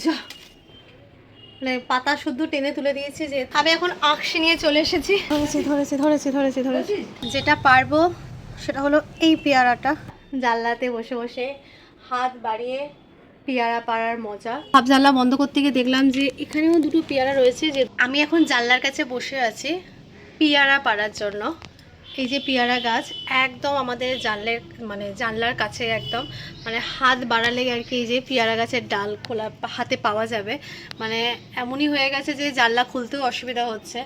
যা মানে পাতা শুদ্ধ টেনে তুলে দিয়েছি। যে আমি এখন আঁকশি নিয়ে চলে এসেছি। ধরেছি। যেটা পারবো সেটা হলো এই পেয়ারাটা। জানলাতে বসে বসে হাত বাড়িয়ে পেয়ারা পাড়ার মজা। হাফ জানলা বন্ধ করতে গিয়ে দেখলাম যে এখানেও দুটো পেয়ারা রয়েছে। যে আমি এখন জানলার কাছে বসে আছি পেয়ারা পাড়ার জন্য। এই যে পেয়ারা গাছ একদম আমাদের জানলার কাছে, একদম মানে হাত বাড়ালে আর কি এই যে পেয়ারা গাছের ডাল খোলা হাতে পাওয়া যাবে। মানে এমনই হয়ে গেছে যে জানলা খুলতেও অসুবিধা হচ্ছে।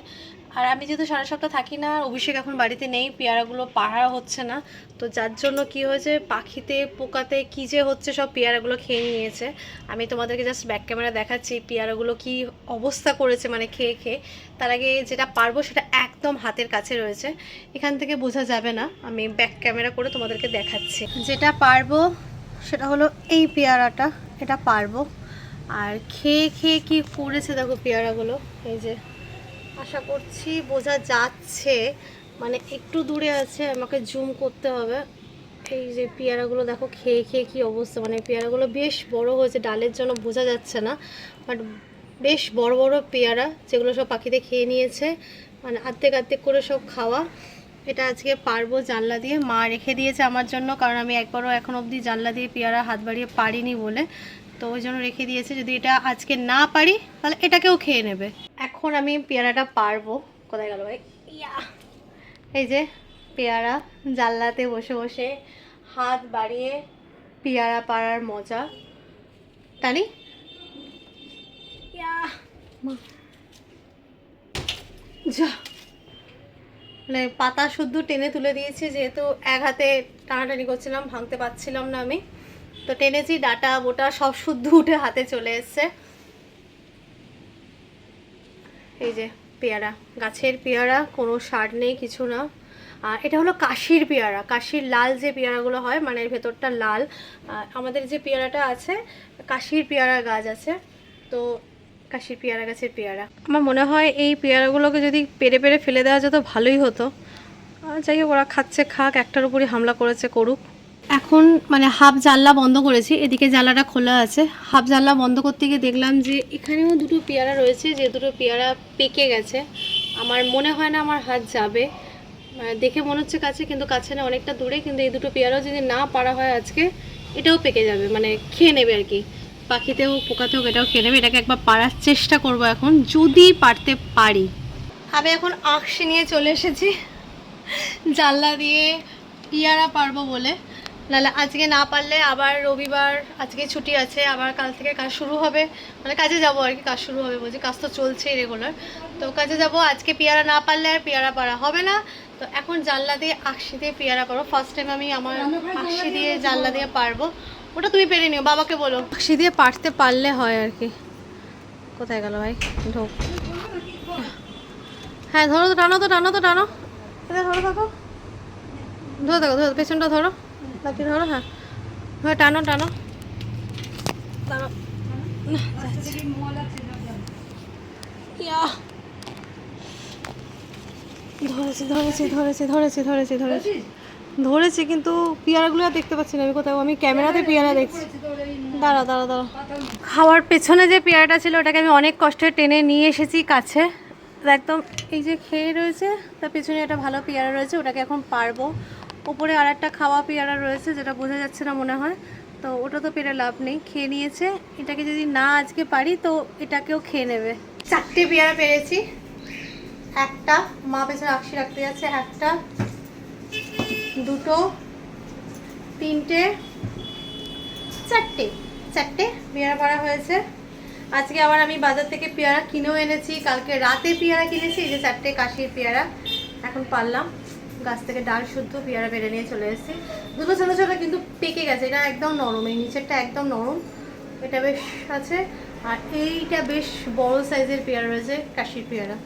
আর আমি যেহেতু সারা সপ্তাহ থাকি না, অভিষেক এখন বাড়িতে নেই, পেয়ারাগুলো পাড়া হচ্ছে না, তো যার জন্য কি হয়েছে পাখিতে পোকাতে কি যে হচ্ছে সব পেয়ারাগুলো খেয়ে নিয়েছে। আমি তোমাদেরকে জাস্ট ব্যাক ক্যামেরা দেখাচ্ছি পেয়ারাগুলো কি অবস্থা করেছে মানে খেয়ে খেয়ে। তার আগে যেটা পারবো সেটা একদম হাতের কাছে রয়েছে, এখান থেকে বোঝা যাবে না, আমি ব্যাক ক্যামেরা করে তোমাদেরকে দেখাচ্ছি। যেটা পারবো সেটা হলো এই পেয়ারাটা, এটা পারবো। আর খেয়ে খেয়ে কি করেছে দেখো পেয়ারাগুলো, এই যে আশা করছি বোঝা যাচ্ছে, মানে একটু দূরে আছে, আমাকে জুম করতে হবে। এই যে পেয়ারাগুলো দেখো খেয়ে খেয়ে কি অবস্থা, মানে পেয়ারাগুলো বেশ বড় হয়েছে, ডালের জন্য বোঝা যাচ্ছে না, বাট বেশ বড় বড় পেয়ারা যেগুলো সব পাখিতে খেয়ে নিয়েছে, মানে আর্ধেক করে সব খাওয়া। এটা আজকে পারবো জানলা দিয়ে, মা রেখে দিয়েছে আমার জন্য, কারণ আমি একবারও এখন অবধি জানলা দিয়ে পেয়ারা হাত বাড়িয়ে পারিনি বলে, তো ওই জন্য রেখে দিয়েছে। যদি এটা আজকে না পারি তাহলে এটাকেও খেয়ে নেবে। এখন আমি পেয়ারাটা পারবো। কোথায় গেল ভাই? ইয়া, এই যে পেয়ারা, জানলাতে বসে বসে হাত বাড়িয়ে পেয়ারা পাড়ার মজা। তানি যা মানে পাতা শুদ্ধ টেনে তুলে দিয়েছি, যেহেতু এক হাতে টানাটানি করছিলাম, ভাঙতে পারছিলাম না আমি, তো টেনেছি, ডাটা বোটা সব শুদ্ধ উঠে হাতে চলে এসছে। এই যে পেয়ারা, গাছের পেয়ারা, কোনো সার নেই কিছু না। আর এটা হলো কাশির পেয়ারা, কাশির লাল যে পেয়ারাগুলো হয়, মানে এর ভেতরটা লাল। আমাদের যে পেয়ারাটা আছে কাশির পেয়ারা গাছ আছে, তো কাশির পেয়ারা গাছের পেয়ারা। আমার মনে হয় এই পেয়ারাগুলোকে যদি পেরে পেরে ফেলে দেওয়া যেত ভালোই হতো। যাই হোক, ওরা খাচ্ছে খাক, একটার উপরই হামলা করেছে করুক। এখন মানে হাফ জানলা বন্ধ করেছি, এদিকে জানলাটা খোলা আছে। হাফ জানলা বন্ধ করতে গিয়ে দেখলাম যে এখানেও দুটো পেয়ারা রয়েছে, যে দুটো পেয়ারা পেকে গেছে। আমার মনে হয় না আমার হাত যাবে, দেখে মনে হচ্ছে কাছে, কিন্তু কাছে না, অনেকটা দূরে। কিন্তু এই দুটো পেয়ারাও যদি না পারা হয় আজকে, এটাও পেকে যাবে, মানে খেয়ে নেবে আর কি, পাখিতেও পোকাতেও এটাও খেয়ে নেবে। এটাকে একবার পারার চেষ্টা করব এখন, যদি পারতে পারি। আমি এখন আঁকশি নিয়ে চলে এসেছি জানলা দিয়ে পেয়ারা পারবো বলে। নাহলে আজকে না পারলে আবার রবিবার, আজকে ছুটি আছে, আবার কাল থেকে কাজ শুরু হবে, মানে কাজে যাব আর কি, কাজ শুরু হবে বলছি, কাজ তো চলছেই রেগুলার, তো কাজে যাব। আজকে পেয়ারা না পারলে আর পেয়ারা পারা হবে না। তো এখন জানলা দিয়ে আঁকশি দিয়ে পেয়ারা পারবো, ফার্স্ট টাইম আমি আমার আঁকশি দিয়ে জানলা দিয়ে পারবো। ওটা তুমি পেরে নিও, বাবাকে বলো। আঁকশি দিয়ে পারতে পারলে হয় আর কি। কোথায় গেল ভাই? ঢোক। হ্যাঁ ধরো, তো টানো, এটা ধরো, থাকো, ধরো, পেছনটা ধরো, বাকি ধরো, হ্যাঁ হ্যাঁ, টানো ধরেছি, কিন্তু পেয়ারাগুলো আর দেখতে পাচ্ছি না আমি কোথাও, আমি ক্যামেরাতে পেয়ারা দেখছি। দাঁড়া, খাওয়ার পেছনে যে পেয়ারাটা ছিল ওটাকে আমি অনেক কষ্টে টেনে নিয়ে এসেছি কাছে, একদম এই যে খেয়ে রয়েছে, তার পেছনে একটা ভালো পেয়ারা রয়েছে, ওটাকে এখন পারবো। উপরে আর একটা খাওয়া পেয়ারা রয়েছে, যেটা বোঝা যাচ্ছে না মনে হয়, তো ওটা তো পেরে লাভ নেই, খেয়ে নিয়েছে। এটাকে যদি না আজকে পারি তো এটাকেও খেয়ে নেবে। 4টে পেয়ারা পেরেছি, একটা মা পেছনে আঁকশি রাখতে যাচ্ছে, একটা, দুটো, তিনটে, চারটে পেয়ারা পাড়া হয়েছে। আজকে আবার আমি বাজার থেকে পেয়ারা কিনেও এনেছি, কালকে রাতে পেয়ারা কিনেছি। এই যে 4টে কাশির পেয়ারা এখন পারলাম, গাছ থেকে ডাল শুদ্ধ পেয়ারা পেরে নিয়ে চলে এসেছি। দুটো ছোটো ছোটো কিন্তু পেকে গেছে, এটা একদম নরম, এই নিচেরটা একদম নরম, এটা বেশ আছে। আর এইটা বেশ বড় সাইজের পেয়ারা রয়েছে, কাশির পেয়ারা।